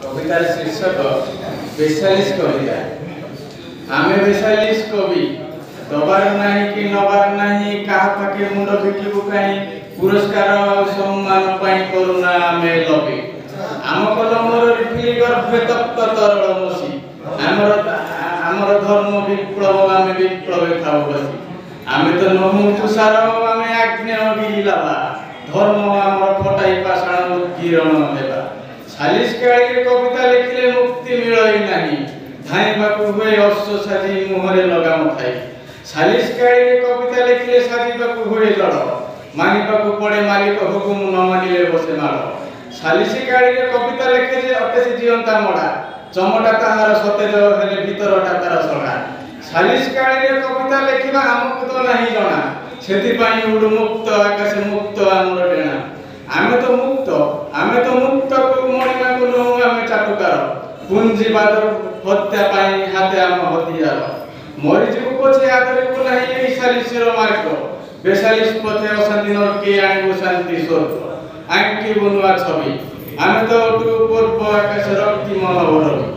कवितार शीर्षक बेसालीस कविता। आमे बेसालीस कवि दबार नाही कि नबार नाही कहा पाके मुंड भिटिबु काई पुरस्कार सम्मान पाई करुणा आमे लबे आम कलमर रिफिली गर्भे तप्त तरल मसी आमर धर्म विप्लव आमे विप्लव खाऊ बसी आमे तो नहु तुषार आमे आग्नेय गिरिलाबा धर्म आमर फटाई पाषाण उद्गीरण हेबा सालिस काली कविता लिखले मुक्ति मिलई नाही धाइबाकु हुए अश्व साजी मुहरे लगाम थाई सालिस काली कविता लिखले साजीबाकु हुए लड़ मानिबाकु पड़े मालिक हुकुम न मानिले बसे माड़ सालिसी काली कविता लिखे जे अटेसी जीवंता मड़ा चमटा ताहार सतेज हेले भीतरटा तार सड़ा सालिस काली कविता लिखिबा हमकु तो नाही जणा सेति पई उडु मुक्त आकाश मुक्त आमर डेणा आमे तो मुक्त को मणिमा को नो आमे चाटुकार पूंजीवाद हत्या पाई हाते आम हथियार मरि जीव पछे आदरे को नाही एई सालिसर मार्ग बेसालीस पथे अशांति नरके आइबो शांति स्वर्ग आंकी बनुआ छवि आमे तो पूर्व आकाश रक्ति मन भरबी।